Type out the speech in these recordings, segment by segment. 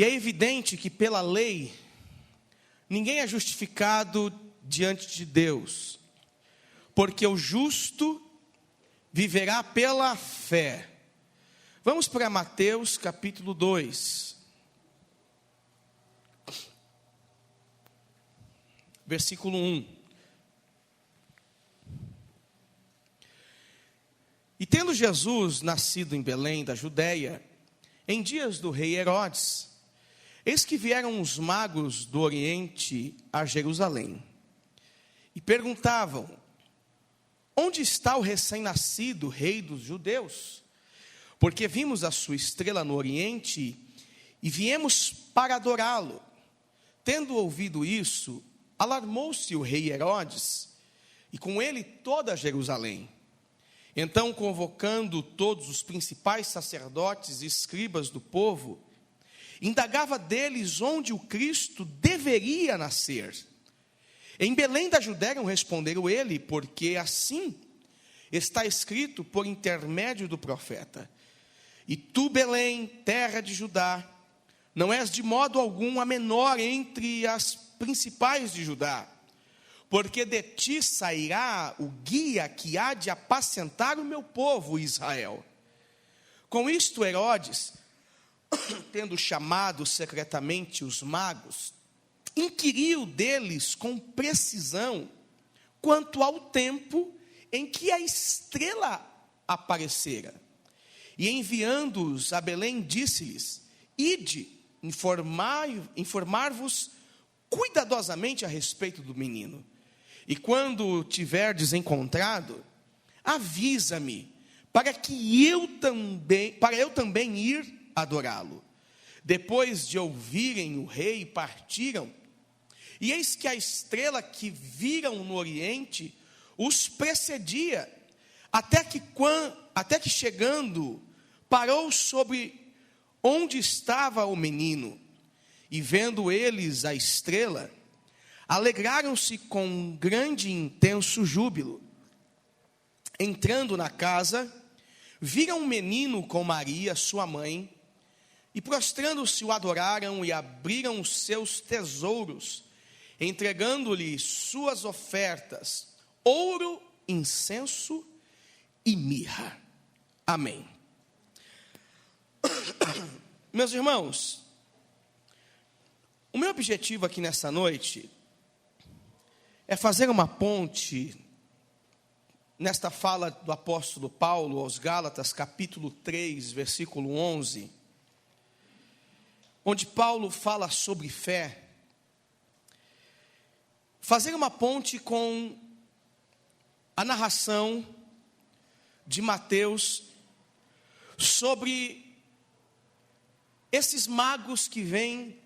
E é evidente que pela lei, ninguém é justificado diante de Deus, porque o justo viverá pela fé. Vamos para Mateus capítulo 2, versículo 1. E tendo Jesus nascido em Belém da Judéia, em dias do rei Herodes, eis que vieram os magos do Oriente a Jerusalém, e perguntavam: onde está o recém-nascido rei dos judeus? Porque vimos a sua estrela no Oriente, e viemos para adorá-lo. Tendo ouvido isso, alarmou-se o rei Herodes, e com ele toda Jerusalém. Então, convocando todos os principais sacerdotes e escribas do povo, indagava deles onde o Cristo deveria nascer. Em Belém da Judéia, responderam ele, porque assim está escrito por intermédio do profeta: e tu, Belém, terra de Judá, não és de modo algum a menor entre as principais de Judá, porque de ti sairá o guia que há de apacentar o meu povo Israel. Com isto, Herodes, tendo chamado secretamente os magos, inquiriu deles com precisão quanto ao tempo em que a estrela aparecera. E enviando-os a Belém, disse-lhes: ide, informar-vos cuidadosamente a respeito do menino. E quando o tiverdes encontrado, avisa-me, para eu também ir adorá-lo. Depois de ouvirem o rei, partiram. E eis que a estrela que viram no Oriente os precedia, até que chegando, parou sobre onde estava o menino. E vendo eles a estrela, alegraram-se com grande e intenso júbilo. Entrando na casa, viram um menino com Maria, sua mãe, e prostrando-se o adoraram e abriram os seus tesouros, entregando-lhe suas ofertas, ouro, incenso e mirra. Amém. Meus irmãos, o meu objetivo aqui nessa noite é fazer uma ponte nesta fala do apóstolo Paulo aos Gálatas, capítulo 3, versículo 11, onde Paulo fala sobre fé. Fazer uma ponte com a narração de Mateus sobre esses magos que vêm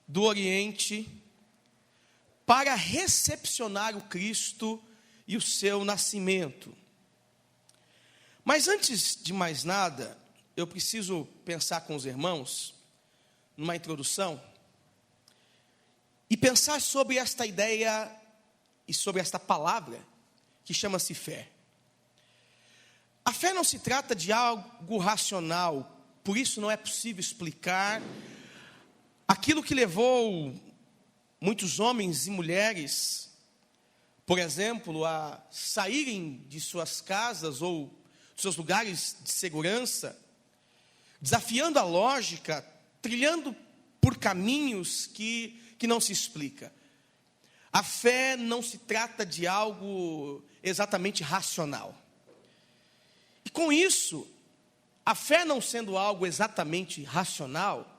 do Oriente para recepcionar o Cristo e o seu nascimento. Mas antes de mais nada, eu preciso pensar com os irmãos numa introdução e pensar sobre esta ideia e sobre esta palavra que chama-se fé. A fé não se trata de algo racional, por isso não é possível explicar aquilo que levou muitos homens e mulheres, por exemplo, a saírem de suas casas ou de seus lugares de segurança, desafiando a lógica, trilhando por caminhos que não se explica. A fé não se trata de algo exatamente racional. E com isso, a fé não sendo algo exatamente racional,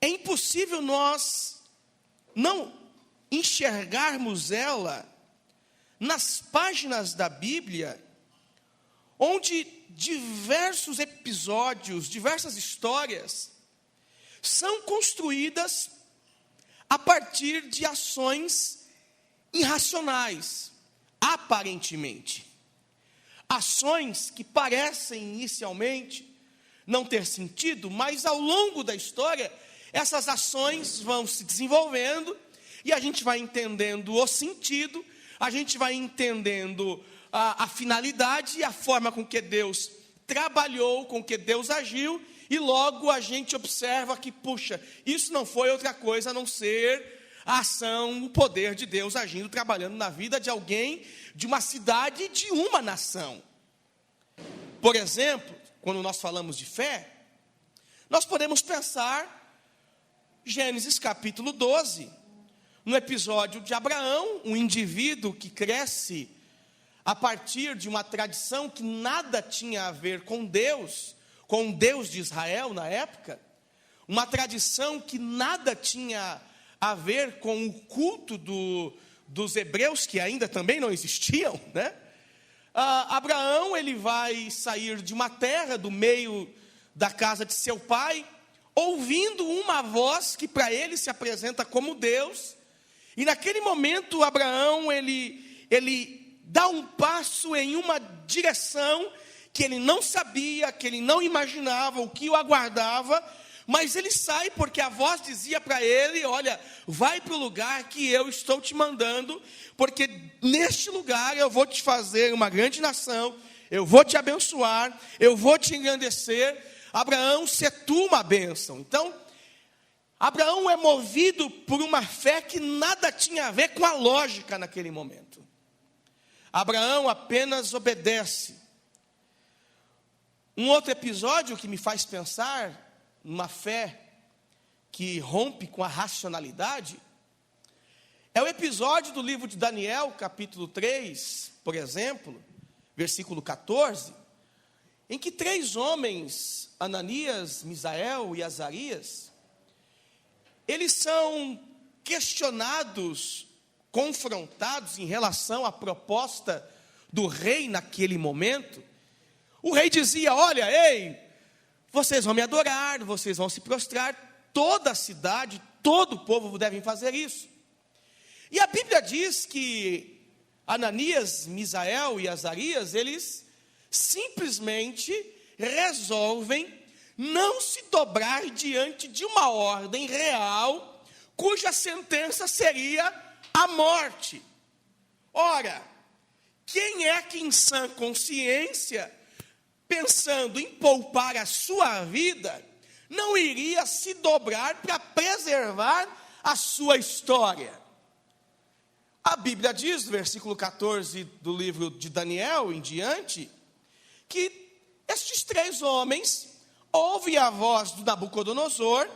é impossível nós não enxergarmos ela nas páginas da Bíblia, onde diversos episódios, diversas histórias são construídas a partir de ações irracionais, aparentemente. Ações que parecem inicialmente não ter sentido, mas ao longo da história, essas ações vão se desenvolvendo e a gente vai entendendo o sentido, a gente vai entendendo a finalidade e a forma com que Deus trabalhou, com que Deus agiu, e logo a gente observa que, puxa, isso não foi outra coisa a não ser a ação, o poder de Deus agindo, trabalhando na vida de alguém, de uma cidade, de uma nação. Por exemplo, quando nós falamos de fé, nós podemos pensar Gênesis capítulo 12, no episódio de Abraão, um indivíduo que cresce a partir de uma tradição que nada tinha a ver com o Deus de Israel na época, uma tradição que nada tinha a ver com o culto dos hebreus, que ainda também não existiam, né? Abraão, ele vai sair de uma terra, do meio da casa de seu pai, ouvindo uma voz que para ele se apresenta como Deus, e naquele momento Abraão, ele dá um passo em uma direção que ele não sabia, que ele não imaginava, o que o aguardava, mas ele sai porque a voz dizia para ele, olha, vai para o lugar que eu estou te mandando, porque neste lugar eu vou te fazer uma grande nação, eu vou te abençoar, eu vou te engrandecer. Abraão, se tu uma bênção. Então, Abraão é movido por uma fé que nada tinha a ver com a lógica naquele momento. Abraão apenas obedece. Um outro episódio que me faz pensar numa fé que rompe com a racionalidade é o episódio do livro de Daniel, capítulo 3, por exemplo, versículo 14, em que 3 homens, Ananias, Misael e Azarias, eles são questionados, confrontados em relação à proposta do rei naquele momento. O rei dizia, olha, ei, vocês vão me adorar, vocês vão se prostrar, toda a cidade, todo o povo devem fazer isso. E a Bíblia diz que Ananias, Misael e Azarias, eles simplesmente resolvem não se dobrar diante de uma ordem real, cuja sentença seria a morte. Ora, quem é que em sã consciência, pensando em poupar a sua vida, não iria se dobrar para preservar a sua história? A Bíblia diz, no versículo 14 do livro de Daniel em diante, que estes 3 homens ouvem a voz do Nabucodonosor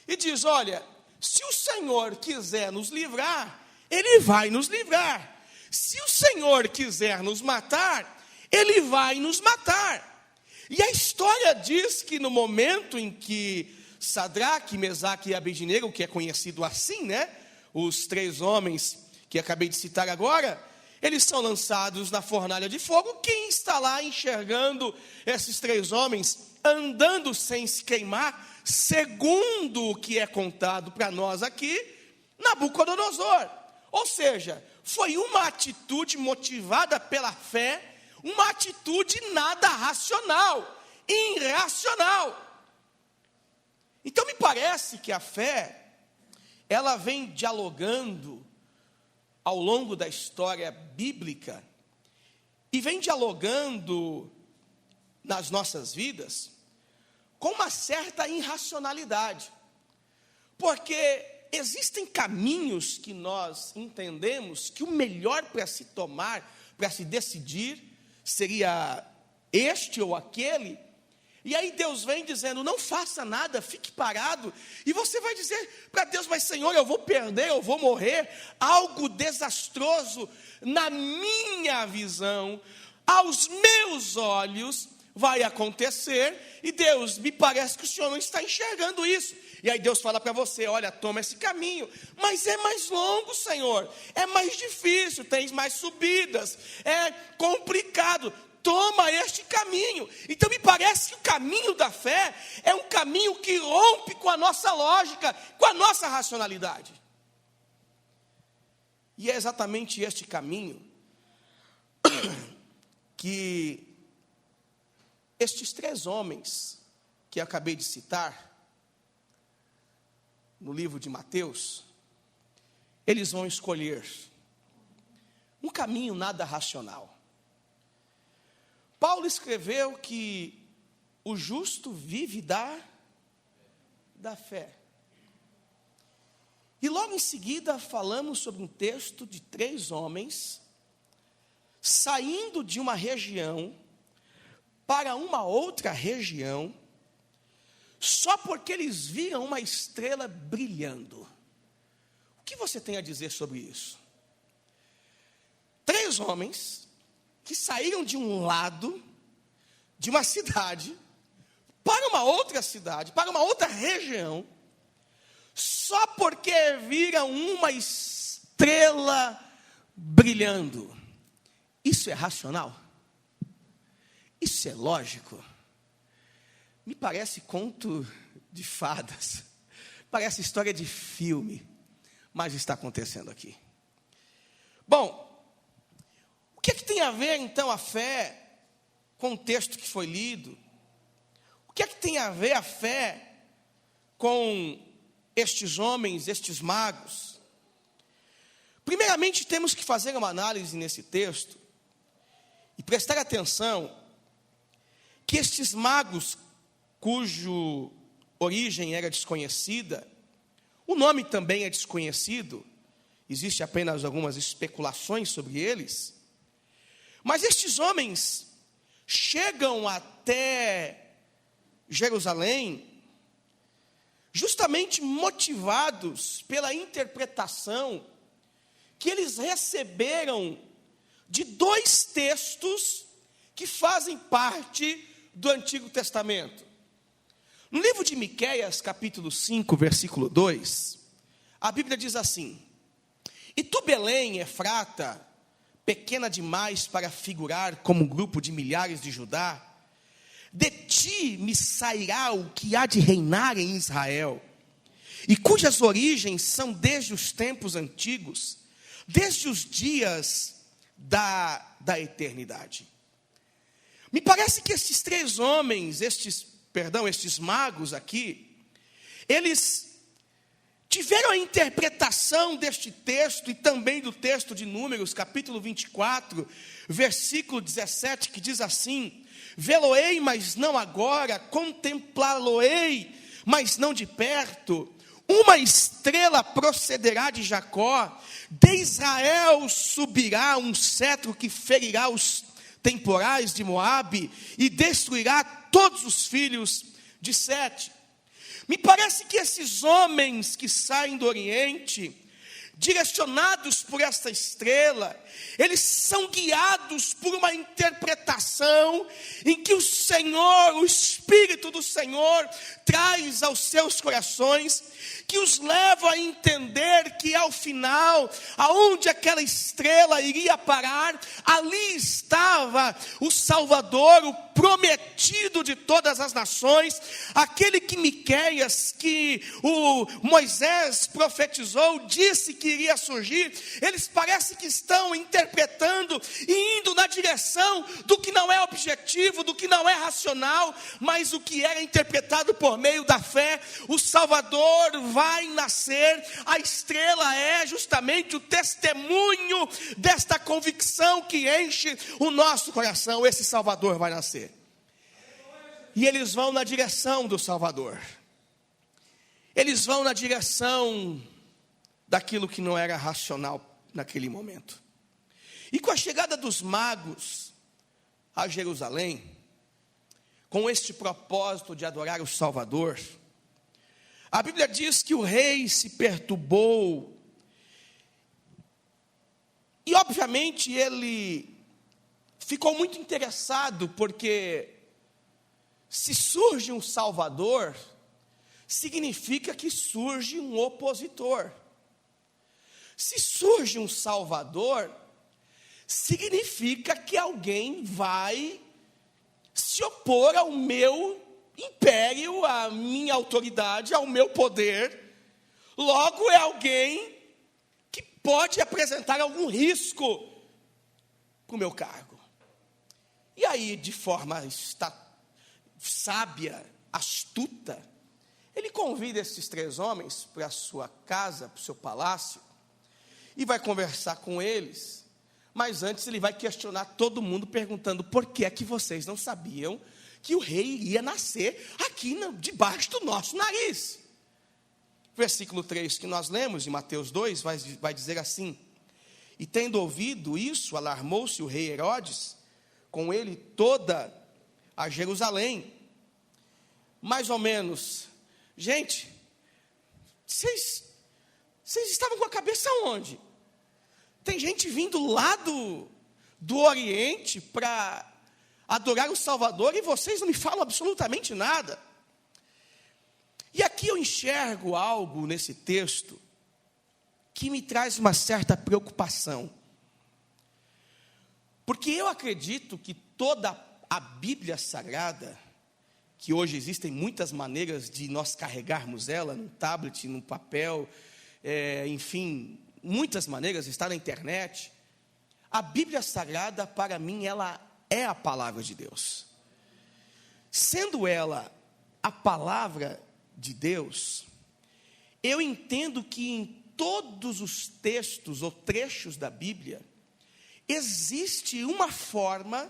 e diz, olha, se o Senhor quiser nos livrar, Ele vai nos livrar. Se o Senhor quiser nos matar, Ele vai nos matar. E a história diz que no momento em que Sadraque, Mesaque e Abednego, que é conhecido assim, né? Os 3 homens que acabei de citar agora, eles são lançados na fornalha de fogo. Quem está lá enxergando esses 3 homens andando sem se queimar, segundo o que é contado para nós aqui, Nabucodonosor. Ou seja, foi uma atitude motivada pela fé, uma atitude nada racional, irracional. Então me parece que a fé, ela vem dialogando ao longo da história bíblica, e vem dialogando nas nossas vidas, com uma certa irracionalidade, porque existem caminhos que nós entendemos que o melhor para se tomar, para se decidir, seria este ou aquele, e aí Deus vem dizendo, não faça nada, fique parado, e você vai dizer para Deus, mas Senhor, eu vou perder, eu vou morrer, algo desastroso, na minha visão, aos meus olhos, vai acontecer, e Deus, me parece que o Senhor não está enxergando isso. E aí Deus fala para você, olha, toma esse caminho, mas é mais longo, Senhor, é mais difícil, tem mais subidas, é complicado, toma este caminho. Então me parece que o caminho da fé é um caminho que rompe com a nossa lógica, com a nossa racionalidade. E é exatamente este caminho que estes 3 homens que eu acabei de citar no livro de Mateus, eles vão escolher um caminho nada racional. Paulo escreveu que o justo vive da fé. E logo em seguida falamos sobre um texto de 3 homens saindo de uma região para uma outra região, só porque eles viram uma estrela brilhando. O que você tem a dizer sobre isso? 3 homens que saíram de um lado de uma cidade para uma outra cidade, para uma outra região, só porque viram uma estrela brilhando. Isso é racional? Isso é lógico? Me parece conto de fadas, parece história de filme, mas está acontecendo aqui. Bom, o que é que tem a ver então a fé com o texto que foi lido? O que é que tem a ver a fé com estes homens, estes magos? Primeiramente, temos que fazer uma análise nesse texto e prestar atenção que estes magos, cuja origem era desconhecida, o nome também é desconhecido, existe apenas algumas especulações sobre eles, mas estes homens chegam até Jerusalém justamente motivados pela interpretação que eles receberam de 2 textos que fazem parte do Antigo Testamento. No livro de Miqueias, capítulo 5, versículo 2, a Bíblia diz assim: E tu, Belém, Efrata, pequena demais para figurar como um grupo de milhares de Judá, de ti me sairá o que há de reinar em Israel, e cujas origens são desde os tempos antigos, desde os dias da eternidade. Me parece que estes 3 homens, estes magos aqui, eles tiveram a interpretação deste texto e também do texto de Números, capítulo 24, versículo 17, que diz assim: Vê-lo-ei, mas não agora, contemplá-lo-ei, mas não de perto. Uma estrela procederá de Jacó, de Israel subirá um cetro que ferirá os temporais de Moabe e destruirá todos os filhos de Sete. Me parece que esses homens que saem do Oriente, direcionados por esta estrela, eles são guiados por uma interpretação em que o Senhor, o Espírito do Senhor, traz aos seus corações, que os leva a entender que ao final, aonde aquela estrela iria parar, ali estava o Salvador, o prometido de todas as nações, aquele que Miqueias, que o Moisés profetizou, disse que iria surgir. Eles parecem que estão interpretando e indo na direção do que não é objetivo, do que não é racional, mas o que era interpretado por meio da fé. O Salvador vai nascer, a estrela é justamente o testemunho desta convicção que enche o nosso coração. Esse Salvador vai nascer. E eles vão na direção do Salvador. Eles vão na direção daquilo que não era racional naquele momento. E com a chegada dos magos a Jerusalém, com este propósito de adorar o Salvador, a Bíblia diz que o rei se perturbou, e obviamente ele ficou muito interessado, porque se surge um Salvador, significa que surge um opositor. Se surge um Salvador, significa que alguém vai se opor ao meu império, à minha autoridade, ao meu poder. Logo é alguém que pode apresentar algum risco para o meu cargo. E aí, de forma sábia, astuta, ele convida esses 3 homens para a sua casa, para o seu palácio, e vai conversar com eles. Mas antes ele vai questionar todo mundo, perguntando: por que é que vocês não sabiam que o rei iria nascer aqui debaixo do nosso nariz. Versículo 3 que nós lemos em Mateus 2 vai dizer assim: e tendo ouvido isso, alarmou-se o rei Herodes, com ele toda a Jerusalém. Mais ou menos, gente, vocês estavam com a cabeça onde? Tem gente vindo lá do Oriente para adorar o Salvador e vocês não me falam absolutamente nada. E aqui eu enxergo algo nesse texto que me traz uma certa preocupação. Porque eu acredito que toda a Bíblia Sagrada, que hoje existem muitas maneiras de nós carregarmos ela, no tablet, no papel, enfim, muitas maneiras, está na internet. A Bíblia Sagrada, para mim, ela é a palavra de Deus. Sendo ela a palavra de Deus, eu entendo que em todos os textos ou trechos da Bíblia, existe uma forma,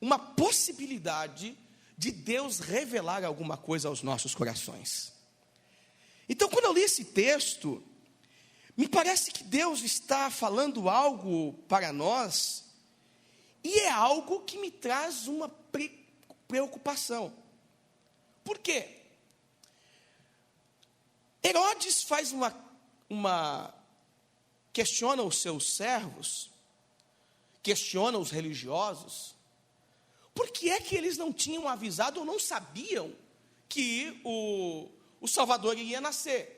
uma possibilidade de Deus revelar alguma coisa aos nossos corações. Então, quando eu li esse texto, me parece que Deus está falando algo para nós, e é algo que me traz uma preocupação. Por quê? Herodes faz questiona os seus servos, questiona os religiosos, por que é que eles não tinham avisado ou não sabiam que o Salvador iria nascer?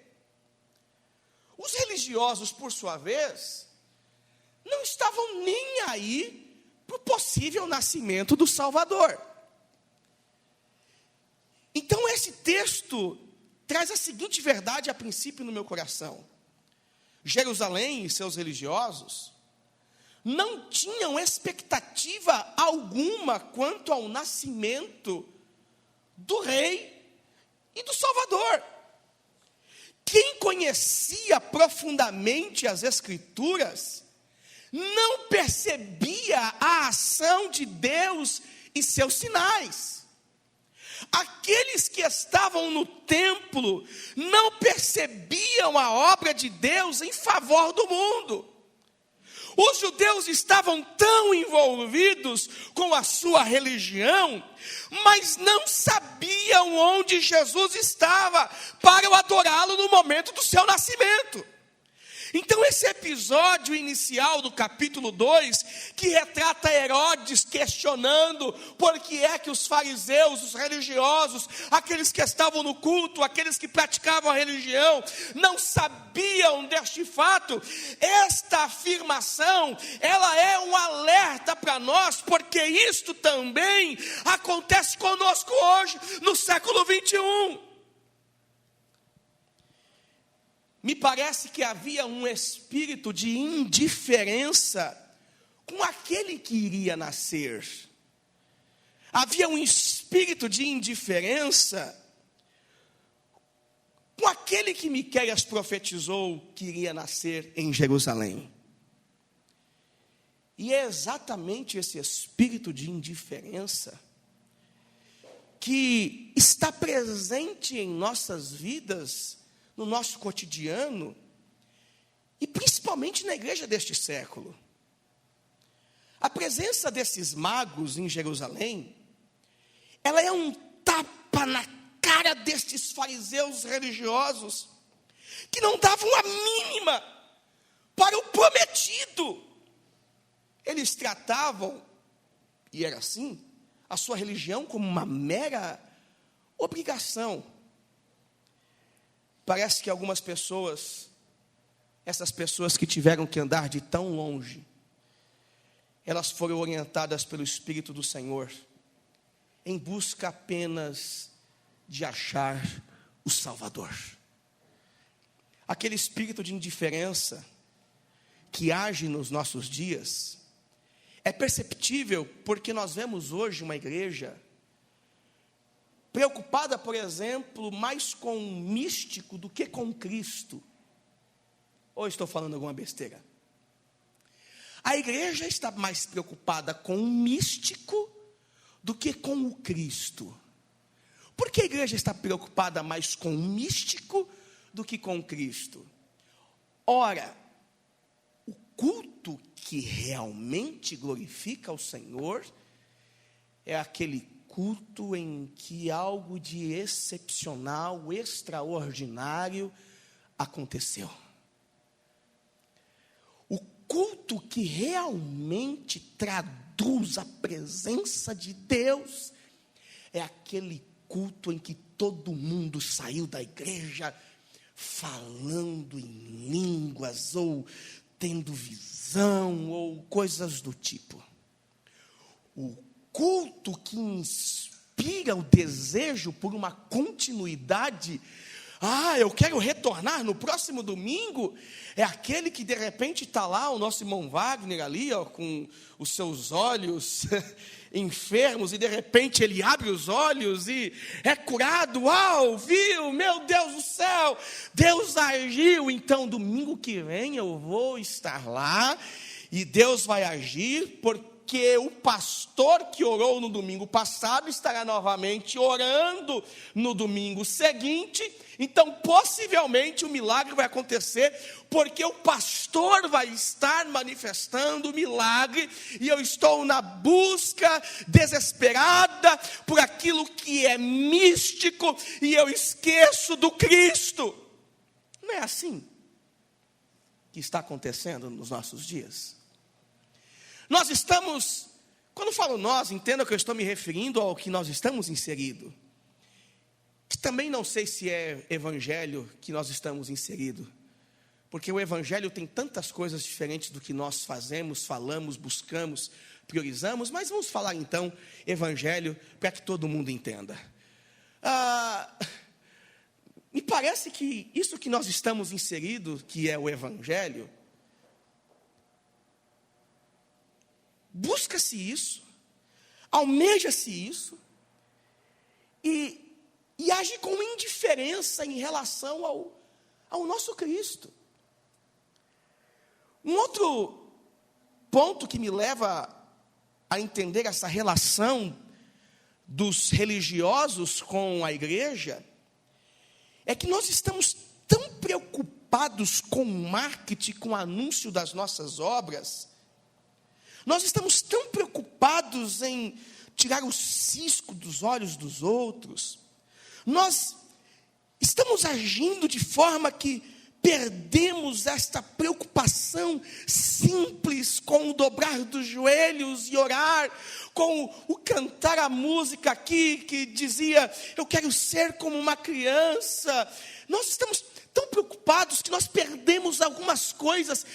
Os religiosos, por sua vez, não estavam nem aí para o possível nascimento do Salvador. Então esse texto traz a seguinte verdade a princípio no meu coração: Jerusalém e seus religiosos não tinham expectativa alguma quanto ao nascimento do rei e do Salvador. Quem conhecia profundamente as Escrituras não percebia a ação de Deus e seus sinais. Aqueles que estavam no templo não percebiam a obra de Deus em favor do mundo. Os judeus estavam tão envolvidos com a sua religião, mas não sabiam onde Jesus estava para o adorá-lo no momento do seu nascimento. Então esse episódio inicial do capítulo 2, que retrata Herodes questionando por que é que os fariseus, os religiosos, aqueles que estavam no culto, aqueles que praticavam a religião, não sabiam deste fato, esta afirmação, ela é um alerta para nós, porque isto também acontece conosco hoje, no século 21. Me parece que havia um espírito de indiferença com aquele que iria nascer. Havia um espírito de indiferença com aquele que Miqueias profetizou que iria nascer em Jerusalém. E é exatamente esse espírito de indiferença que está presente em nossas vidas, no nosso cotidiano, e principalmente na igreja deste século. A presença desses magos em Jerusalém, ela é um tapa na cara destes fariseus religiosos, que não davam a mínima para o prometido. Eles tratavam, e era assim, a sua religião como uma mera obrigação. Parece que algumas pessoas, essas pessoas que tiveram que andar de tão longe, elas foram orientadas pelo Espírito do Senhor, em busca apenas de achar o Salvador. Aquele espírito de indiferença que age nos nossos dias, é perceptível porque nós vemos hoje uma igreja preocupada, por exemplo, mais com um místico do que com Cristo. Ou estou falando alguma besteira? A igreja está mais preocupada com um místico do que com o Cristo. Por que a igreja está preocupada mais com o místico do que com o Cristo? Ora, o culto que realmente glorifica o Senhor é aquele culto em que algo de excepcional, extraordinário aconteceu. O culto que realmente traduz a presença de Deus é aquele culto em que todo mundo saiu da igreja falando em línguas, ou tendo visão, ou coisas do tipo. O culto que inspira o desejo por uma continuidade. Eu quero retornar no próximo domingo. É aquele que de repente está lá, o nosso irmão Wagner ali, com os seus olhos enfermos, e de repente ele abre os olhos e é curado. Uau, viu? Meu Deus do céu, Deus agiu. Então domingo que vem eu vou estar lá e Deus vai agir, porque o pastor que orou no domingo passado estará novamente orando no domingo seguinte. Então, possivelmente, o milagre vai acontecer, porque o pastor vai estar manifestando o milagre, e eu estou na busca desesperada por aquilo que é místico, e eu esqueço do Cristo. Não é assim que está acontecendo nos nossos dias? Nós estamos, quando falo nós, entenda que eu estou me referindo ao que nós estamos inseridos. Também não sei se é evangelho que nós estamos inseridos, porque o evangelho tem tantas coisas diferentes do que nós fazemos, falamos, buscamos, priorizamos, mas vamos falar então evangelho para que todo mundo entenda. Me parece que isso que nós estamos inseridos, que é o evangelho, busca-se isso, almeja-se isso, e age com indiferença em relação ao nosso Cristo. Um outro ponto que me leva a entender essa relação dos religiosos com a igreja é que nós estamos tão preocupados com o marketing, com o anúncio das nossas obras. Nós estamos tão preocupados em tirar o cisco dos olhos dos outros. Nós estamos agindo de forma que perdemos esta preocupação simples com o dobrar dos joelhos e orar, com o cantar a música aqui que dizia, eu quero ser como uma criança. Nós estamos tão preocupados que nós perdemos algumas coisas,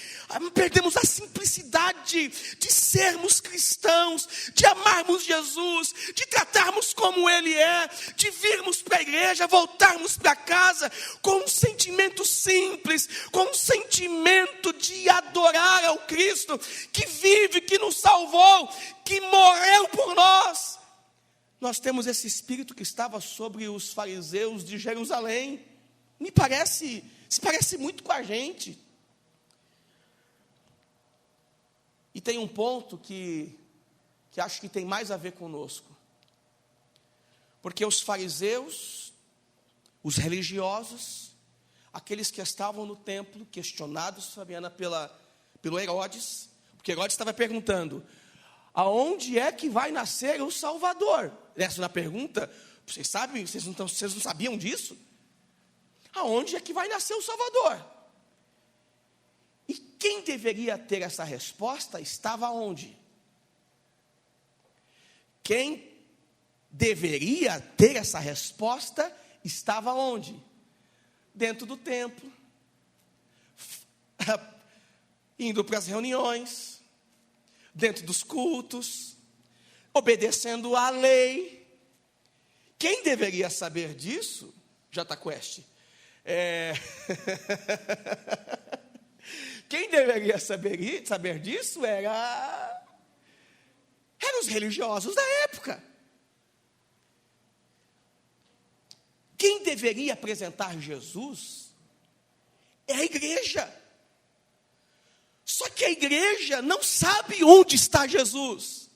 perdemos a simplicidade de sermos cristãos, de amarmos Jesus, de tratarmos como Ele é, de virmos para a igreja, voltarmos para casa com um sentimento simples, com um sentimento de adorar ao Cristo que vive, que nos salvou, que morreu por nós. Nós temos esse espírito que estava sobre os fariseus de Jerusalém. Se parece muito com a gente. E tem um ponto que acho que tem mais a ver conosco. Porque os fariseus, os religiosos, aqueles que estavam no templo, questionados, Fabiana, pelo Herodes, porque Herodes estava perguntando, aonde é que vai nascer o Salvador? Essa é uma pergunta, vocês sabem, vocês não sabiam disso? Aonde é que vai nascer o Salvador? E quem deveria ter essa resposta estava onde? Quem deveria ter essa resposta estava onde? Dentro do templo, indo para as reuniões, dentro dos cultos, obedecendo à lei. Quem deveria saber disso? Jota Quest. Quem deveria saber disso eram os religiosos da época. Quem deveria apresentar Jesus é a igreja. Só que a igreja não sabe onde está Jesus.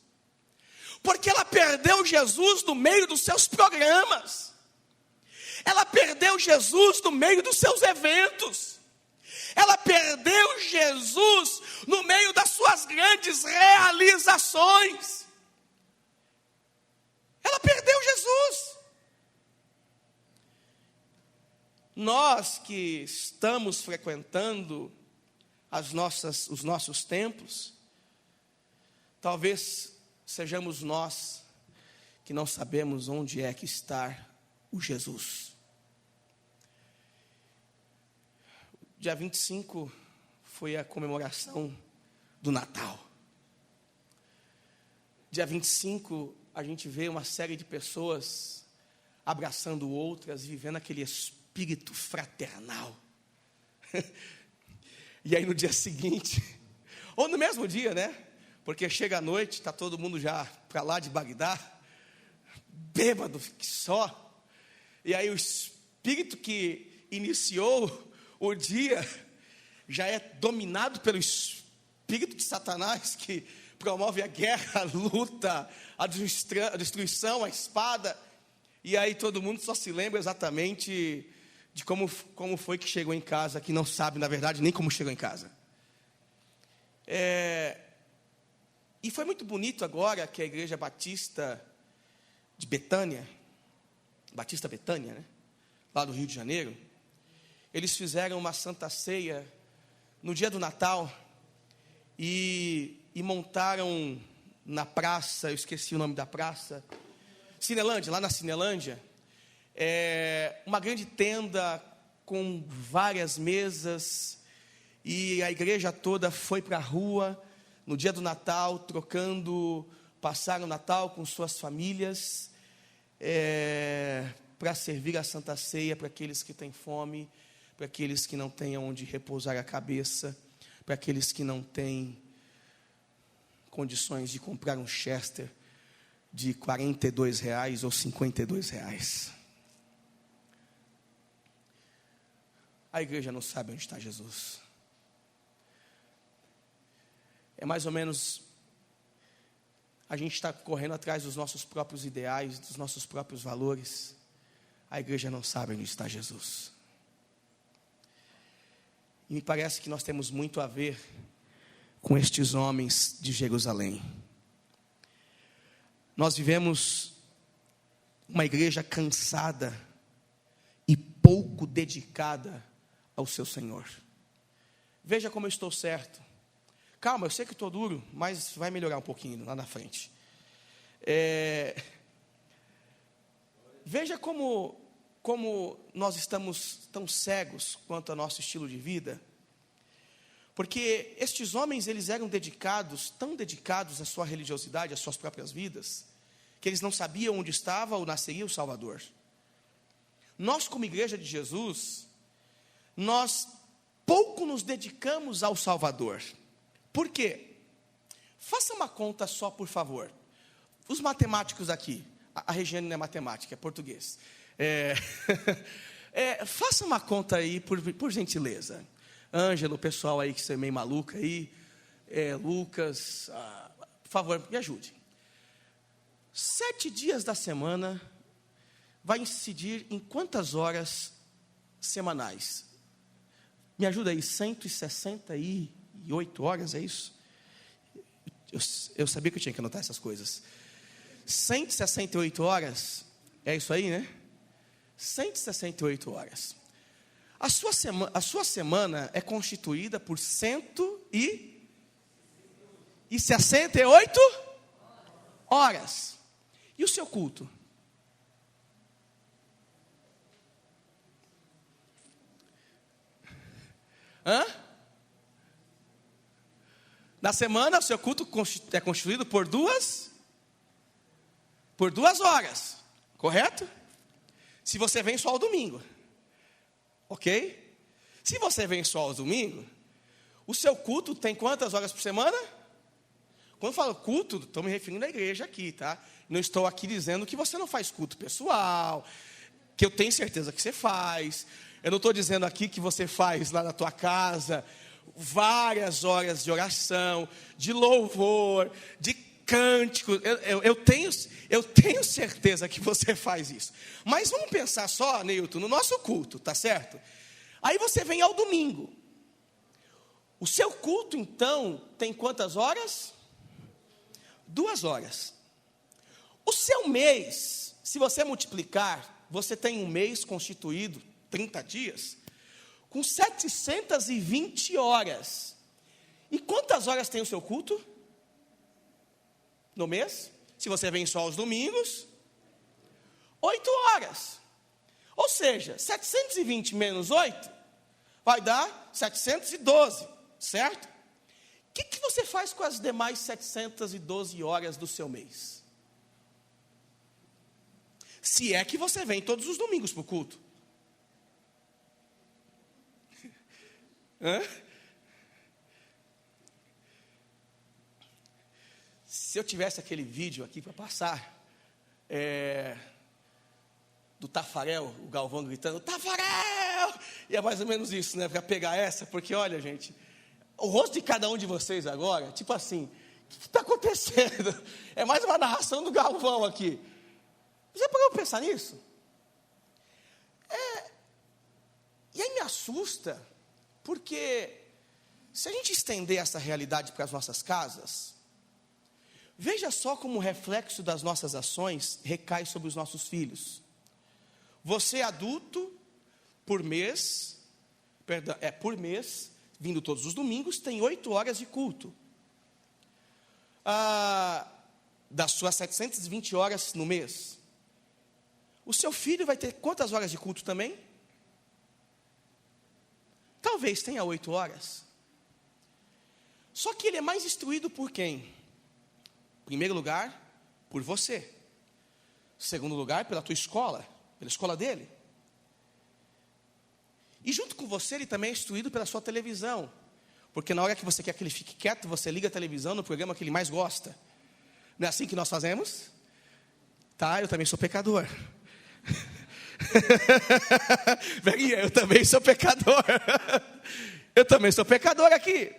Porque ela perdeu Jesus no meio dos seus programas. Ela perdeu Jesus no meio dos seus eventos. Ela perdeu Jesus no meio das suas grandes realizações. Ela perdeu Jesus. Nós que estamos frequentando os nossos templos, talvez sejamos nós que não sabemos onde é que está o Jesus. Dia 25 foi a comemoração do Natal. Dia 25 a gente vê uma série de pessoas abraçando outras, vivendo aquele espírito fraternal. E aí no dia seguinte, ou no mesmo dia, né? Porque chega a noite, está todo mundo já para lá de Bagdá, bêbado que só. E aí o espírito que iniciou o dia já é dominado pelo espírito de Satanás, que promove a guerra, a luta, a destruição, a espada. E aí todo mundo só se lembra exatamente de como foi que chegou em casa, que não sabe, na verdade, nem como chegou em casa. E foi muito bonito agora que a Igreja Batista de Betânia, Batista Betânia, né? Lá do Rio de Janeiro, eles fizeram uma santa ceia no dia do Natal e montaram na praça, eu esqueci o nome da praça, Cinelândia, lá na Cinelândia, uma grande tenda com várias mesas, e a igreja toda foi para a rua no dia do Natal, passaram o Natal com suas famílias, para servir a Santa Ceia para aqueles que têm fome, para aqueles que não têm onde repousar a cabeça, para aqueles que não têm condições de comprar um Chester de R$42 ou R$52. A igreja não sabe onde está Jesus. É mais ou menos, a gente está correndo atrás dos nossos próprios ideais, dos nossos próprios valores. A igreja não sabe onde está Jesus. E me parece que nós temos muito a ver com estes homens de Jerusalém. Nós vivemos uma igreja cansada e pouco dedicada ao seu Senhor. Veja como eu estou certo. Calma, eu sei que estou duro, mas vai melhorar um pouquinho lá na frente. Veja como nós estamos tão cegos quanto ao nosso estilo de vida. Porque estes homens, eles eram tão dedicados à sua religiosidade, às suas próprias vidas, que eles não sabiam onde estava ou nasceria o Salvador. Nós, como igreja de Jesus, nós pouco nos dedicamos ao Salvador. Por quê? Faça uma conta só, por favor. Os matemáticos aqui, a Regiane não é matemática, é português. Faça uma conta aí, por gentileza. Ângelo, o pessoal aí que você é meio maluco aí, Lucas, por favor, me ajude. 7 dias da semana vai incidir em quantas horas semanais? Me ajuda aí, 168 horas, é isso? Eu sabia que eu tinha que anotar essas coisas. 168 horas, é isso aí, né? 168 horas. A sua semana é constituída por 168 horas. E o seu culto? Na semana, o seu culto é constituído por 2 horas, correto? Se você vem só ao domingo, ok? Se você vem só ao domingo, o seu culto tem quantas horas por semana? Quando eu falo culto, estou me referindo à igreja aqui, tá? Não estou aqui dizendo que você não faz culto pessoal, que eu tenho certeza que você faz. Eu não estou dizendo aqui que você faz lá na tua casa várias horas de oração, de louvor, de cânticos. Eu tenho certeza que você faz isso. Mas vamos pensar só, Neilton, no nosso culto, tá certo? Aí você vem ao domingo. O seu culto, então, tem quantas horas? 2 horas. O seu mês, se você multiplicar, você tem um mês constituído, 30 dias, com 720 horas. E quantas horas tem o seu culto? No mês? Se você vem só aos domingos, 8 horas. Ou seja, 720 menos 8 vai dar 712, certo? O que você faz com as demais 712 horas do seu mês? Se é que você vem todos os domingos para o culto. Hã? Se eu tivesse aquele vídeo aqui para passar, do Tafarel, o Galvão gritando, Tafarel! E é mais ou menos isso, né? Para pegar essa, porque olha, gente, o rosto de cada um de vocês agora, tipo assim, o que está acontecendo? É mais uma narração do Galvão aqui. Você parou para pensar nisso? E aí me assusta, porque se a gente estender essa realidade para as nossas casas, veja só como o reflexo das nossas ações recai sobre os nossos filhos. Você adulto, por mês, vindo todos os domingos, tem 8 horas de culto. Das suas 720 horas no mês. O seu filho vai ter quantas horas de culto também? Talvez tenha 8 horas. Só que ele é mais instruído por quem? Em primeiro lugar, por você. Segundo lugar, pela tua escola, pela escola dele. E junto com você, ele também é instruído pela sua televisão. Porque na hora que você quer que ele fique quieto, você liga a televisão no programa que ele mais gosta. Não é assim que nós fazemos? Tá, eu também sou pecador. Velhinha, eu também sou pecador. Eu também sou pecador aqui.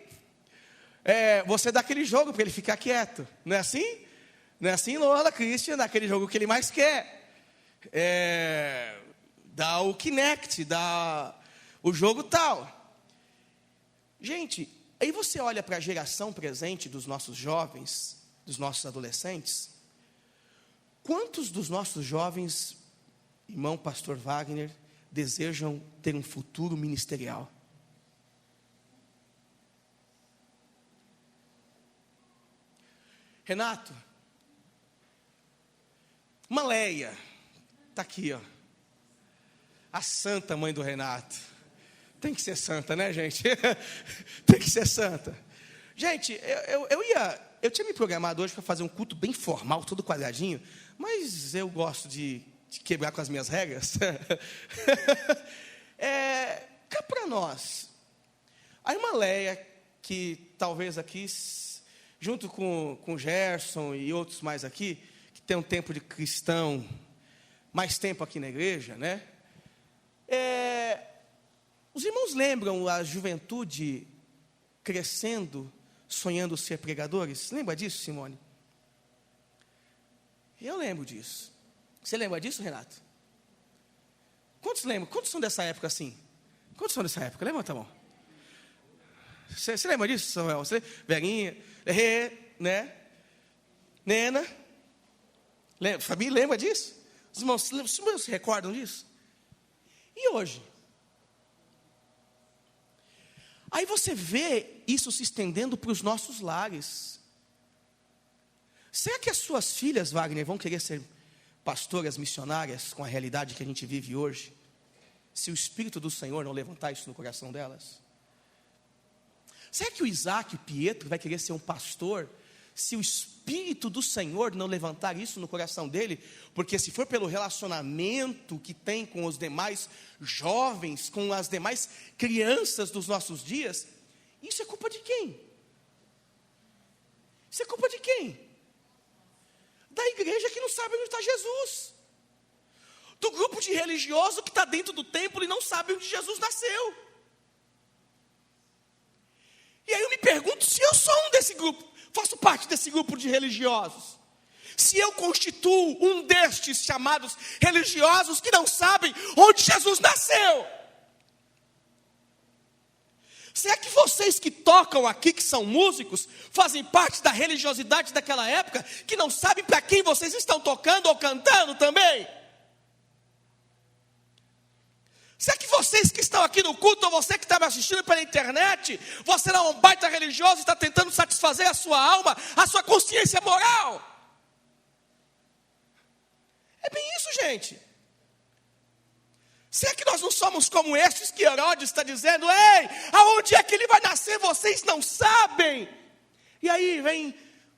Você dá aquele jogo para ele ficar quieto. Não é assim? Não é assim, Lola, Christian? Dá aquele jogo que ele mais quer. Dá o Kinect, dá o jogo tal. Gente, aí você olha para a geração presente dos nossos jovens, dos nossos adolescentes. Quantos dos nossos jovens, irmão pastor Wagner, desejam ter um futuro ministerial? Renato, Maleia, está aqui, ó. A santa mãe do Renato. Tem que ser santa, né, gente? Tem que ser santa. Gente, eu tinha me programado hoje para fazer um culto bem formal, todo quadradinho, mas eu gosto de quebrar com as minhas regras. Cá para nós. A irmã Leia, que talvez aqui, junto com o Gerson e outros mais aqui, que tem um tempo de cristão, mais tempo aqui na igreja, né? Os irmãos lembram a juventude crescendo, sonhando ser pregadores? Lembra disso, Simone? Eu lembro disso. Você lembra disso, Renato? Quantos lembram? Quantos são dessa época assim? Quantos são dessa época? Levanta a mão. Você lembra disso, Samuel? Velhinha, né? Nena. Fabi, lembra disso? Os irmãos se recordam disso? E hoje? Aí você vê isso se estendendo para os nossos lares. Será que as suas filhas, Wagner, vão querer ser pastoras missionárias com a realidade que a gente vive hoje? Se o Espírito do Senhor não levantar isso no coração delas? Será que o Isaac, o Pietro, vai querer ser um pastor se o Espírito do Senhor não levantar isso no coração dele? Porque se for pelo relacionamento que tem com os demais jovens, com as demais crianças dos nossos dias, isso é culpa de quem? Isso é culpa de quem? Da igreja que não sabe onde está Jesus. Do grupo de religioso que está dentro do templo e não sabe onde Jesus nasceu. E aí eu me pergunto se eu sou um desse grupo. faço parte desse grupo de religiosos. Se eu constituo um destes chamados religiosos que não sabem onde Jesus nasceu. Será que vocês que tocam aqui, que são músicos, fazem parte da religiosidade daquela época, que não sabem para quem vocês estão tocando ou cantando também? Será que vocês que estão aqui no culto, ou você que está me assistindo pela internet, você não é um baita religioso e está tentando satisfazer a sua alma, a sua consciência moral? É bem isso, gente. Será que nós não somos como estes que Herodes está dizendo? Ei, aonde é que ele vai nascer? Vocês não sabem. E aí vem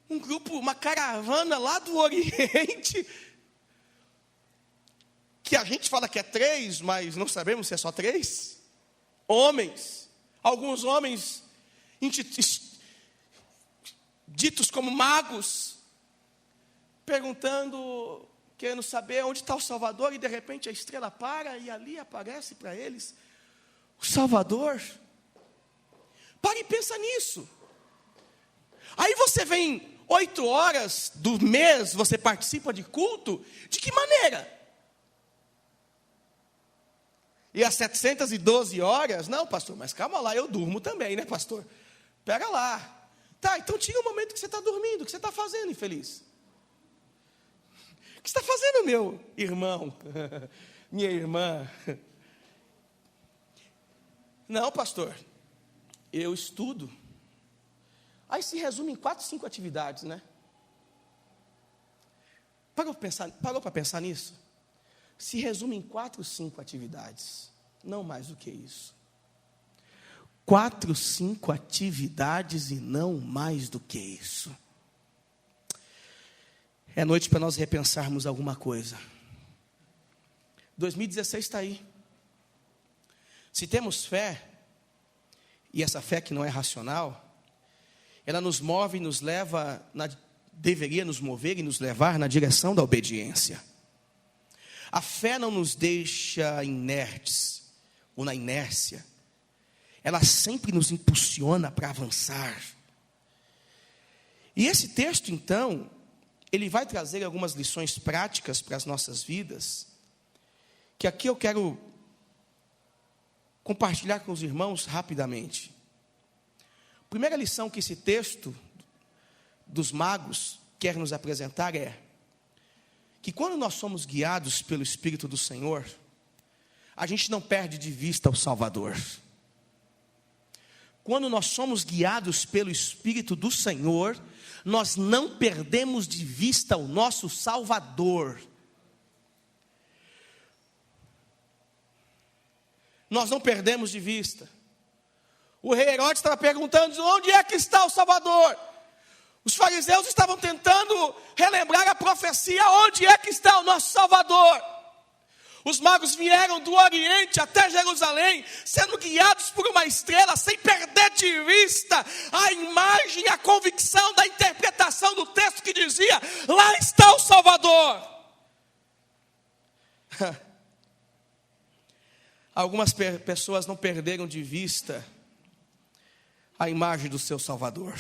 um grupo, uma caravana lá do Oriente, que a gente fala que é 3, mas não sabemos se é só 3. Homens, alguns homens ditos como magos, perguntando, querendo saber onde está o Salvador, e de repente a estrela para, e ali aparece para eles o Salvador. Para e pensa nisso. Aí você vem 8 horas do mês, você participa de culto, de que maneira? E às 712 horas, não, pastor, mas calma lá, eu durmo também, né, pastor? Pega lá. Tá, então tira o momento que você está dormindo, o que você está fazendo, infeliz? O que você está fazendo, meu irmão? Minha irmã? Não, pastor, eu estudo. Aí se resume em 4, 5 atividades, né? Parou para pensar nisso? Se resume em 4, 5 atividades, não mais do que isso. 4, 5 atividades e não mais do que isso. É noite para nós repensarmos alguma coisa. 2016 está aí. Se temos fé, e essa fé que não é racional, ela nos move e nos leva, deveria nos mover e nos levar na direção da obediência. A fé não nos deixa inertes, ou na inércia. Ela sempre nos impulsiona para avançar. E esse texto, então, ele vai trazer algumas lições práticas para as nossas vidas, que aqui eu quero compartilhar com os irmãos rapidamente. A primeira lição que esse texto dos magos quer nos apresentar é que quando nós somos guiados pelo Espírito do Senhor, a gente não perde de vista o Salvador. Quando nós somos guiados pelo Espírito do Senhor, nós não perdemos de vista o nosso Salvador. Nós não perdemos de vista. O rei Herodes estava perguntando, onde é que está o Salvador? Os fariseus estavam tentando relembrar a profecia, onde é que está o nosso Salvador? Os magos vieram do Oriente até Jerusalém, sendo guiados por uma estrela, sem perder de vista a imagem, a convicção da interpretação do texto que dizia, lá está o Salvador. Algumas pessoas não perderam de vista a imagem do seu Salvador.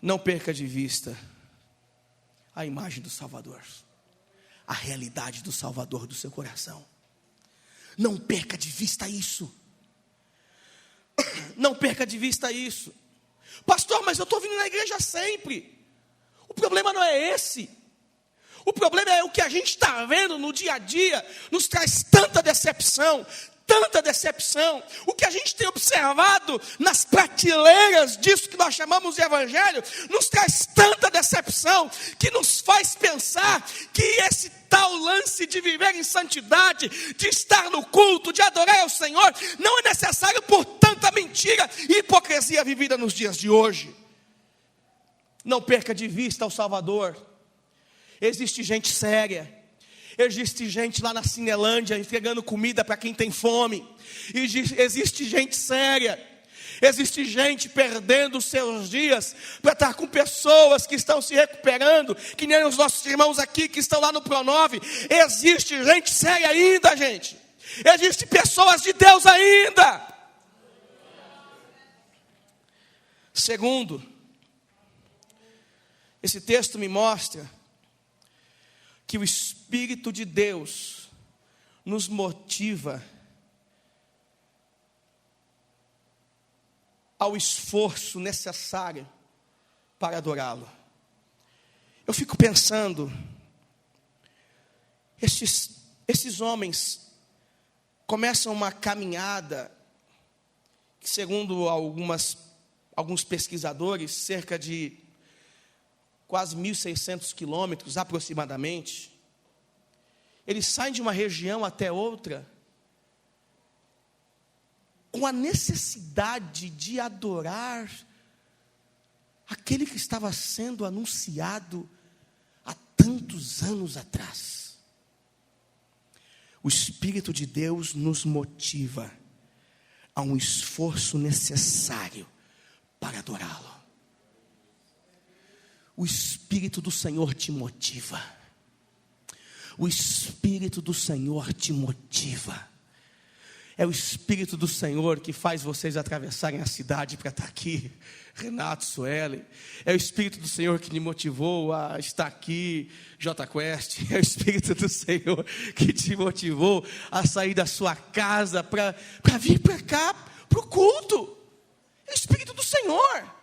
Não perca de vista a imagem do Salvador, a realidade do Salvador do seu coração. Não perca de vista isso. Não perca de vista isso. Pastor, mas eu estou vindo na igreja sempre. O problema não é esse. O problema é o que a gente está vendo no dia a dia, nos traz tanta decepção. O que a gente tem observado nas prateleiras disso que nós chamamos de evangelho, nos traz tanta decepção, que nos faz pensar que esse tal lance de viver em santidade, de estar no culto, de adorar ao Senhor, não é necessário por tanta mentira e hipocrisia vivida nos dias de hoje. Não perca de vista o Salvador. Existe gente séria. Existe gente lá na Cinelândia entregando comida para quem tem fome. Existe gente séria. Existe gente perdendo os seus dias para estar com pessoas que estão se recuperando, que nem os nossos irmãos aqui que estão lá no Pronove. Existe gente séria ainda, gente. Existe pessoas de Deus ainda. Segundo, esse texto me mostra que o Espírito de Deus nos motiva ao esforço necessário para adorá-lo. Eu fico pensando, esses homens começam uma caminhada que, segundo alguns pesquisadores, cerca de quase 1.600 quilômetros aproximadamente. Eles saem de uma região até outra com a necessidade de adorar aquele que estava sendo anunciado há tantos anos atrás. O Espírito de Deus nos motiva a um esforço necessário para adorá-lo. O Espírito do Senhor te motiva. O Espírito do Senhor te motiva. É o Espírito do Senhor que faz vocês atravessarem a cidade para estar aqui. Renato, Sueli. É o Espírito do Senhor que me motivou a estar aqui, J Quest. É o Espírito do Senhor que te motivou a sair da sua casa para vir para cá, para o culto. É o Espírito do Senhor.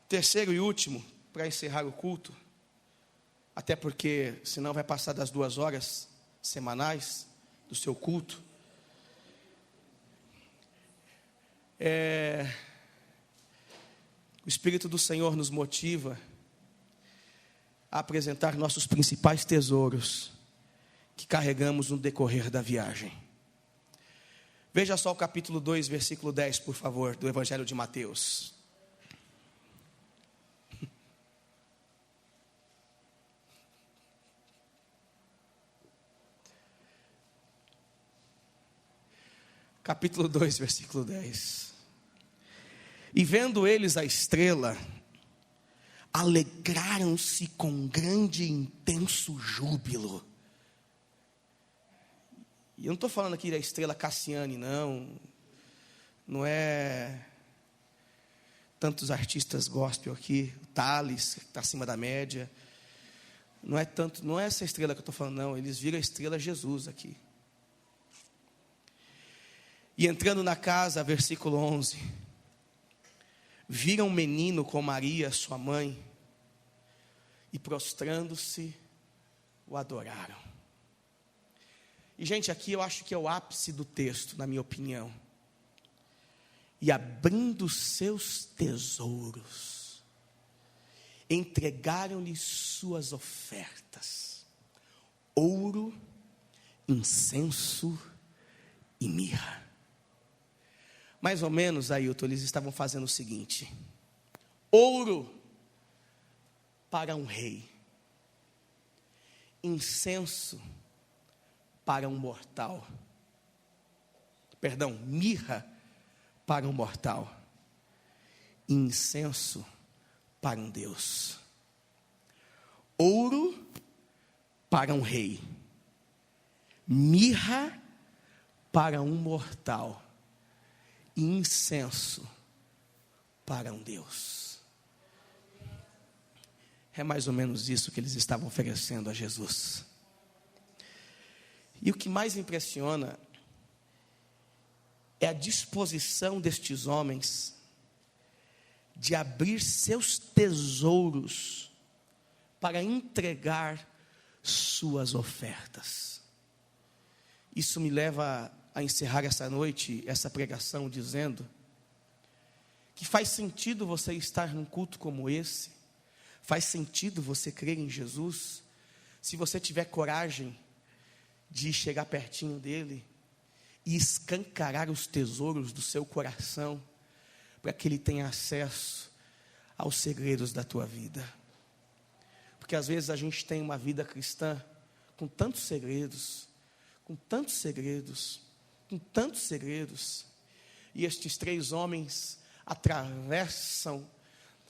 Terceiro e último, para encerrar o culto, até porque senão vai passar das 2 horas semanais do seu culto. O Espírito do Senhor nos motiva a apresentar nossos principais tesouros que carregamos no decorrer da viagem. Veja só o capítulo 2, versículo 10, por favor, do Evangelho de Mateus. Capítulo 2, versículo 10. E vendo eles a estrela, alegraram-se com grande e intenso júbilo. E eu não estou falando aqui da estrela Cassiane, não. Não é tantos artistas gospel aqui, o Thales, que está acima da média. Não é essa estrela que eu estou falando, não. Eles viram a estrela Jesus aqui. E entrando na casa, versículo 11, viram um menino com Maria, sua mãe, e prostrando-se, o adoraram. E, gente, aqui eu acho que é o ápice do texto, na minha opinião. E abrindo seus tesouros, entregaram-lhe suas ofertas: ouro, incenso e mirra. Mais ou menos, Ailton, eles estavam fazendo o seguinte: ouro para um rei, incenso para um mortal, mirra para um mortal, incenso para um Deus. Ouro para um rei, mirra para um mortal, incenso para um Deus. É mais ou menos isso que eles estavam oferecendo a Jesus. E o que mais impressiona é a disposição destes homens de abrir seus tesouros para entregar suas ofertas. Isso me leva a encerrar essa noite, essa pregação, dizendo que faz sentido você estar num culto como esse, faz sentido você crer em Jesus, se você tiver coragem de chegar pertinho dele e escancarar os tesouros do seu coração, para que ele tenha acesso aos segredos da tua vida. Porque às vezes a gente tem uma vida cristã com tantos segredos, e estes 3 homens atravessam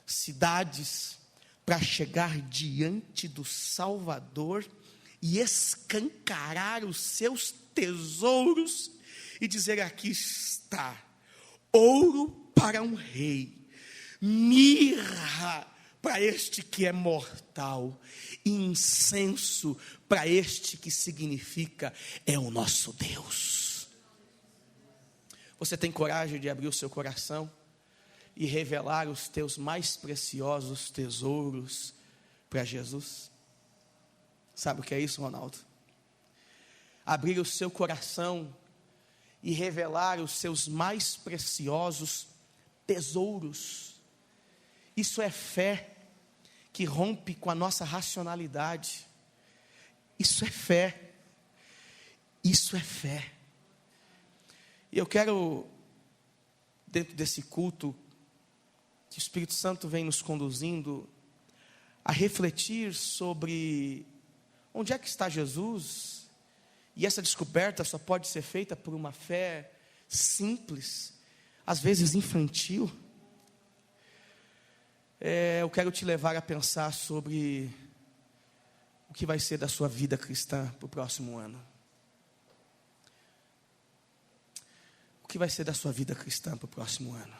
cidades para chegar diante do Salvador e escancarar os seus tesouros e dizer: aqui está ouro para um rei, mirra para este que é mortal, e incenso para este que significa é o nosso Deus. Você tem coragem de abrir o seu coração e revelar os teus mais preciosos tesouros para Jesus? Sabe o que é isso, Ronaldo? Abrir o seu coração e revelar os seus mais preciosos tesouros. Isso é fé que rompe com a nossa racionalidade. Isso é fé. Isso é fé. E eu quero, dentro desse culto, que o Espírito Santo vem nos conduzindo a refletir sobre onde é que está Jesus. E essa descoberta só pode ser feita por uma fé simples, às vezes infantil. Eu quero te levar a pensar sobre o que vai ser da sua vida cristã para o próximo ano. O que vai ser da sua vida cristã para o próximo ano?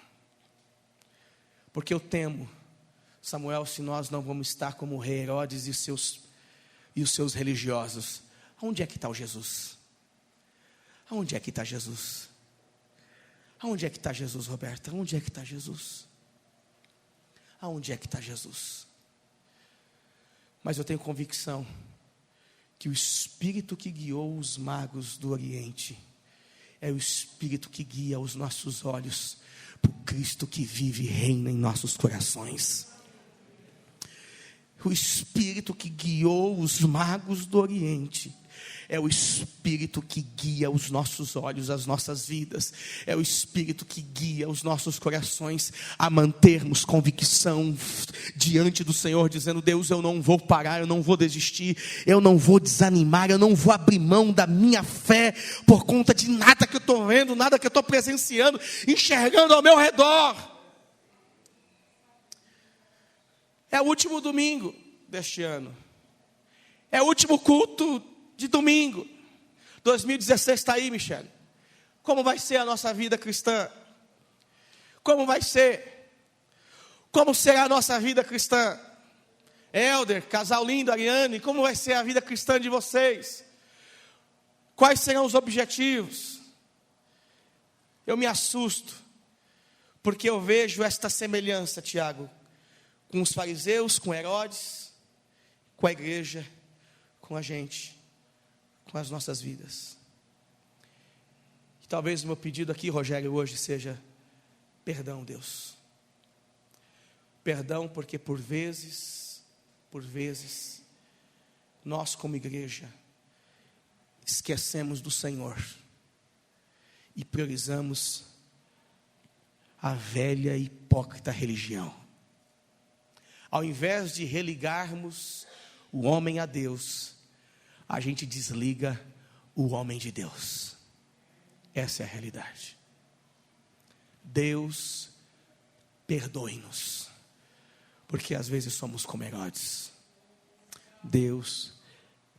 Porque eu temo, Samuel, se nós não vamos estar como o rei Herodes e os seus religiosos. Onde é que está o Jesus? Aonde é que está Jesus? Aonde é que está Jesus, Roberta? Onde é que está Jesus? Aonde é que está Jesus? Mas eu tenho convicção que o Espírito que guiou os magos do Oriente é o Espírito que guia os nossos olhos para o Cristo que vive e reina em nossos corações. O Espírito que guiou os magos do Oriente é o Espírito que guia os nossos olhos, as nossas vidas. É o Espírito que guia os nossos corações a mantermos convicção diante do Senhor, dizendo: Deus, eu não vou parar, eu não vou desistir, eu não vou desanimar, eu não vou abrir mão da minha fé por conta de nada que eu estou vendo, nada que eu estou presenciando, enxergando ao meu redor. É o último domingo deste ano. É o último culto de domingo. 2016 está aí, Michele. Como vai ser a nossa vida cristã? Como vai ser? Como será a nossa vida cristã? Helder, casal lindo, Ariane, como vai ser a vida cristã de vocês? Quais serão os objetivos? Eu me assusto, porque eu vejo esta semelhança, Tiago, com os fariseus, com Herodes, com a igreja, com a gente, com as nossas vidas. E talvez o meu pedido aqui, Rogério, hoje seja: perdão, Deus. Perdão, porque por vezes, nós como igreja, esquecemos do Senhor e priorizamos a velha e hipócrita religião. Ao invés de religarmos o homem a Deus, a gente desliga o homem de Deus. Essa é a realidade. Deus, perdoe-nos, porque às vezes somos como Herodes. Deus,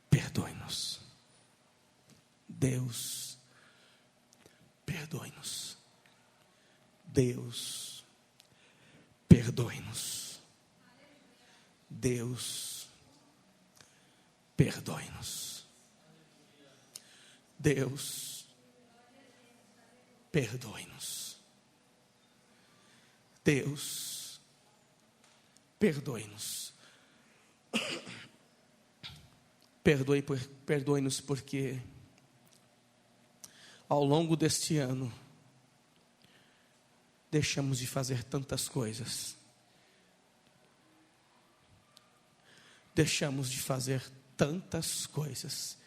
perdoe-nos. Deus, perdoe-nos. Deus, perdoe-nos. Deus, perdoe-nos. Deus, perdoe-nos. Deus, perdoe-nos. Perdoe-nos porque ao longo deste ano deixamos de fazer tantas coisas. Deixamos de fazer tantas coisas.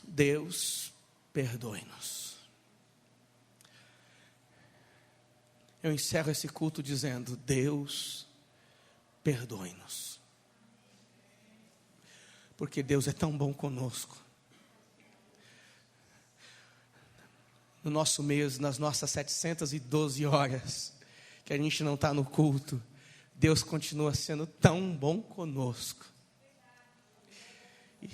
Deus, perdoe-nos. Eu encerro esse culto dizendo: Deus, perdoe-nos. Porque Deus é tão bom conosco. No nosso mês, nas nossas 712 horas que a gente não está no culto, Deus continua sendo tão bom conosco.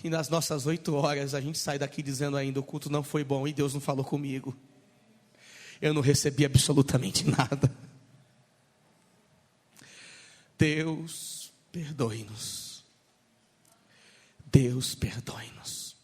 E nas nossas 8 horas a gente sai daqui dizendo ainda: o culto não foi bom e Deus não falou comigo. Eu não recebi absolutamente nada. Deus, perdoe-nos. Deus, perdoe-nos.